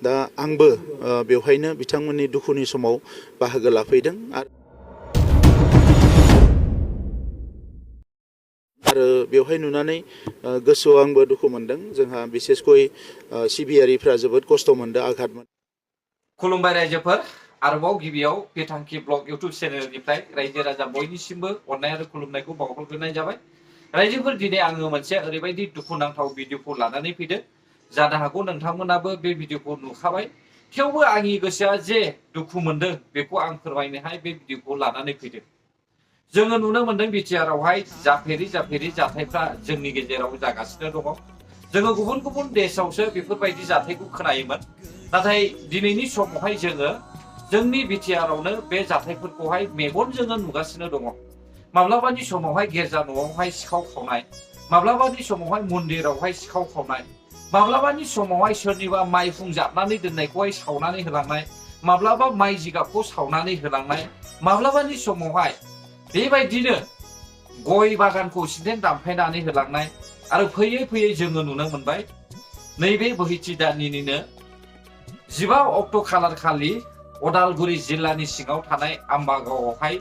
दा आंबो बेवहायनो बिथांमोननि दुखुनि समाव बाहागो लाफैदों आरो बेवहाय नुनानै गोसोआव आंबो दुखु मोनदों। जोंहा बिसेसकय सिबियारिफ्रा जोबोद खस्थ' मोनदों, आघात मोनदों। खुलुमबाय रायजोफोर, आरोबाव गिबियाव बिथांखि ब्लग इउट्युब चेनेलनिफ्राय रायजो राजा बयनिसिमबो अननाय आरो खुलुमनायखौ बावहरग्रोनाय जाबाय। रायजोफोर, दिनै आङो मोनसे ओरैबायदि दुखुनांथाव भिडिअखौ लानानै फैदों। जानो हागौ नोंथांमोनाबो बे भिडिअखौ नुखाबाय, थेवबो आंनि गोसोआ जे दुखु मोनदों बेखौ आं फोरमायनोहाय बे भिडिअखौ लानानै फैदों। जोङो नुनो मोनदों बिटिआरआवहाय जाफेरि जाथायफ्रा जोंनि गेजेराव जागासिनो दङ। जोङो गुबुन गुबुन देशआवसो बेफोरबायदि जाथायखौ खोनायोमोन, नाथाय दिनैनि समावहाय जोङो जोंनि बिटिआरआवनो बे जाथायफोरखौहाय मेगनजोंनो नुगासिनो दङ। माब्लाबानि समावहाय गिर्जा न'आवहाय सिखाव खावनाय, माब्लाबानि समावहाय मन्दिरावहाय सिखाव खावनाय, माब्लाबानि समावहाय सोरनिबा माइ फुंजाबनानै दोननायखौहाय सावनानै होलांनाय, माब्लाबा माइ जिगाबखौ सावनानै होलांनाय, माब्लाबानि समावहाय बेबायदिनो गय बागानखौ सिन्थेन दानफायनानै होलांनाय। आरो फैयै फैयै जोङो नुनो मोनबाय नैबे बोहैथि दाननिनो 15 अक्ट' खालार खालि अदालगुरि जिल्लानि सिङाव थानाय आम्बागावआवहाय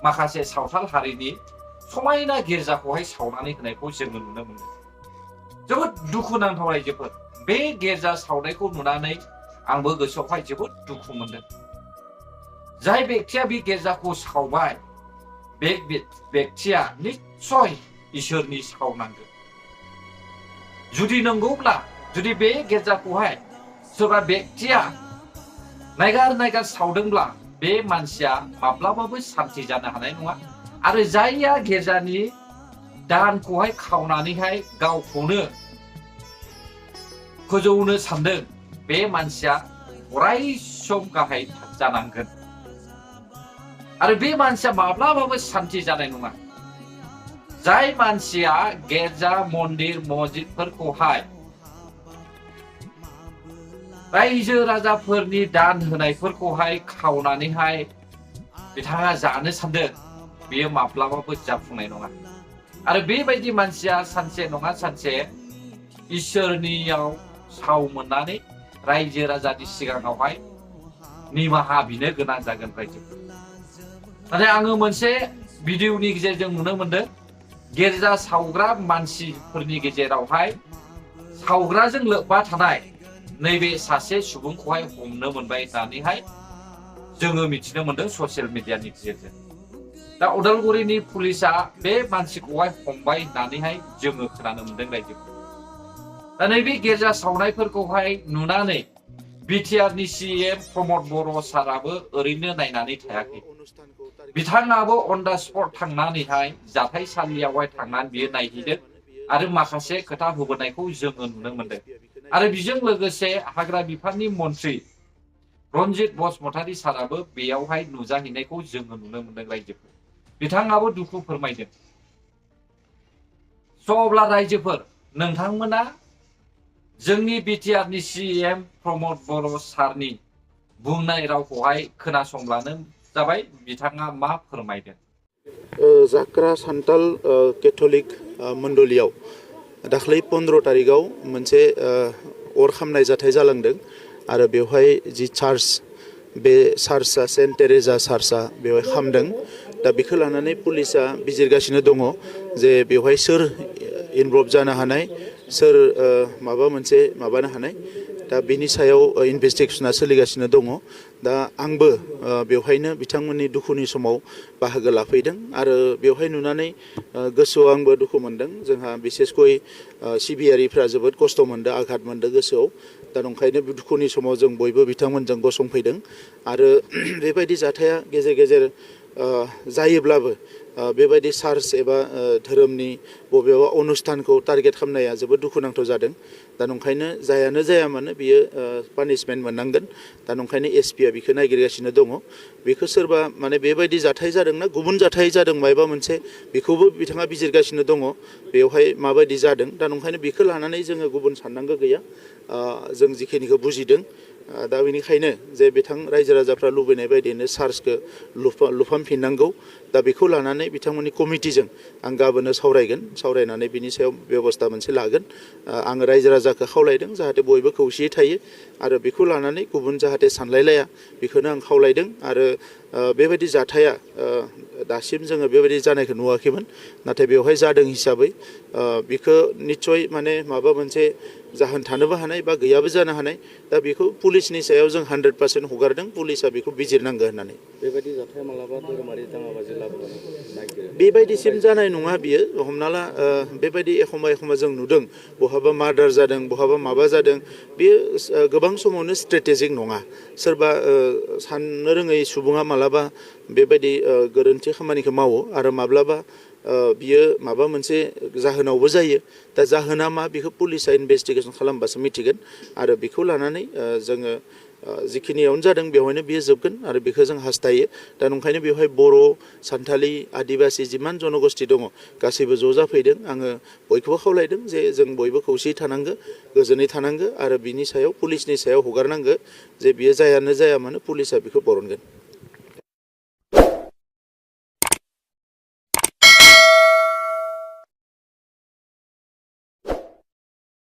माखासे सावथाल हारिनि समायना गिर्जाखौहाय सावनानै होनायखौ जोङो नुनो मोनो। जोबोद दुखुनांथाव रायजोफोर, बे गिर्जा सावनायखौ नुनानै आंबो गोसोआवहाय जोबोद दुखु मोनदों। जाय बेक्तिया बे गिर्जाखौ सावबाय, बे बेक्तिया निस्सय इसोरनि सावनांगोन। जुदि नंगौब्ला, जुदि बे गिर्जाखौहाय सोरबा बेक्तिया नायगार सावदोंब्ला, बे मानसिया माब्लाबाबो सान्ति जानो हानाय नङा। आरो जायया गिर्जानि दानखौहाय खावनानैहाय गावखौनो फोजौनो सानदों, बे मानसिया अरायसम गाहाय जानांगोन। आरो बे मानसिया माब्लाबाबो सान्ति जानाय नङा। जाय मानसिया गिर्जा मन्दिर मस्जिदफोरखौहाय रायजो राजाफोरनि दान होनायफोरखौहाय खावनानैहाय बिथाङा जानो सानदों, बेयो माब्लाबाबो जाफुंनाय नङा। आरो बेबायदि मानसिया सानसे नङा सानसे इसोरनियाव साव मोननानै रायजो राजानि सिगाङावहाय निमाहा बिनो गोनां जागोन रायजोफोर। नाथाय आङो मोनसे भिडिअनि गेजेरजों नुनो मोनदों, गिर्जा सावग्रा मानसिफोरनि गेजेरावहाय सावग्राजों लोब्बा थानाय नैबे सासे सुबुंखौहाय हमनो मोनबाय होननानैहाय जोङो मिथिनो मोनदों ससियेल मिडियानि गेजेरजों। दा उदालगुरिनि पुलिसा बे मानसिखौहाय हमबाय होननानैहाय जोङो खोनानो मोनदों रायजोफोर। दा नैबे गिर्जा सावनायफोरखौहाय नुनानै बिटिआरनि CM प्रमद बर' साराबो ओरैनो नायनानै थायाखै। बिथाङाबो अन दा स्पट थांनानैहाय जाथायसालियावहाय थांनानै बियो नायहैदों आरो माखासे खोथा होबोनायखौ जोङो नुनो मोनदों। आरो बेजों लोगोसे हाग्रा बिफाननि मन्त्रि रन्जित बसुमतारी साराबो बेयावहाय नुजाहैनायखौ जोङो नुनो मोनदों रायजोफोर। बिथाङाबो दुखु फोरमायदों। अब्ला रायजोफोर, नोंथांमोना जोंनि बिटिआरनि CM प्रमद बर' सारनि बुंनाय रावखौहाय खोनासंब्लानो जाबाय, बिथाङा मा फोरमायदों। जाक्रा सान्ताल केथलिक मण्डलियाव दाख्लै 15 तारिखआव मोनसे अर खामनाय जाथाय जालांदों। आरो बेवहाय जि चार्च, बे चार्चआ सेन्ट टेरेजा चार्चआ बेवहाय खामदों। दा बेखौ लानानै पुलिसा बिजिरगासिनो दङ जे बेवहाय सोर इनभल्भ जानो हानाय, सोर माबा मोनसे माबानो हानाय। दा बेनि सायाव इनभेस्टिगेसना सोलिगासिनो दङ। दा आंबो बेवहायनो बिथांमोननि दुखुनि समाव बाहागो लाफैदों आरो बेवहाय नुनानै गोसोआव आंबो दुखु मोनदों। जोंहा बिसेसकय सिबियारिफ्रा जोबोद खस्थ' मोनदों, आघात मोनदों गोसोआव। दा नंखायनो दुखुनि समाव जों बयबो बिथांमोनजों गसंफैदों। आरो बेबायदि जाथाया गेजेर गेजेर जायोब्लाबो बेबायदि चार्च एबा धोरोमनि बबेबा अनुष्ठानखौ टारगेट खालामनाया जोबोद दुखुनांथाव जादों। दा नंखायनो जायानो जाया मानो बियो पानिशमेन्ट मोननांगोन। दा नंखायनो एसपिआ बेखौ नागिरगासिनो दङ। बेखौ सोरबा माने बेबायदि जाथाय जादोंना गुबुन जाथाय जादों मायबा मोनसे, बेखौबो बिथाङा बिजिरगासिनो दङ बेवहाय माबायदि जादों। दा नंखायनो बेखौ लानानै जोङो गुबुन साननांगौ गैया। जों जिखिनिखौ बुजिदों दा बेनिखायनो जे बिथां रायजो राजाफ्रा लुबैनाय बायदियैनो चार्जखौ लुफामफिननांगौ दा बेखौ लानानै बिथांमोननि कमिटिजों आं गाबोननो सावरायनानै बिनि सायाव बेबस्था मोनसे लागोन आङो रायजो राजाखौ खावलायदों जाहाथे बयबो खौसेयै थायो आरो बेखौ लानानै गुबुन जाहाथे सानलायलाया बेखौनो आं खावलायदों आरो बेबायदि जाथाया दासिम जोङो बेबायदि जानायखौ नुवाखैमोन नाथाय बेवहाय जादों हिसाबै बेखौ निस्सय माने माबा मोनसे जाहोन थानोबो हानाय बा गैयाबो जानो हानाय दा बेखौ पुलिसनि सायाव जों 100% हगारदों पुलिसा बेखौ बिजिरनांगौ होननानै बेबायदि जाथाया मालाबा धोरोमारि दाङाबाजि लाबोनो नागिरो बेबायदिसिम जानाय नङा बियो हमना ला बेबायदि एखमबा जों नुदों बहाबा मार्डार जादों बहाबा माबा जादों बेयो गोबां समावनो स्ट्रेटेजिक नङा सोरबा साननो रोङै सुबुङा मालाबा बेबायदि गोरोन्थि खामानिखौ मावो आरो माब्लाबा बियो माबा मोनसे जाहोनावबो जायो दा जाहोना मा बेखौ पुलिसा इनभेस्टिगेसन खालामबासो मिथिगोन आरो बेखौ लानानै जोङो जिखिनियावनो जादों बेवहायनो बियो जोबगोन आरो बेखौ जों हास्थायो दा नंखायनो बेवहाय बर' सान्थालि आदिबासि जिमान जनगोष्ठी दङ गासैबो ज' जाफैदों आङो बयखौबो खावलायदों जे जों बयबो खौसेयै थानांगो गोजोनै थानांगो आरो बिनि सायाव पुलिसनि सायाव हगारनांगो जे बियो जायानो जाया मानो पुलिसा बेखौ बरनगोन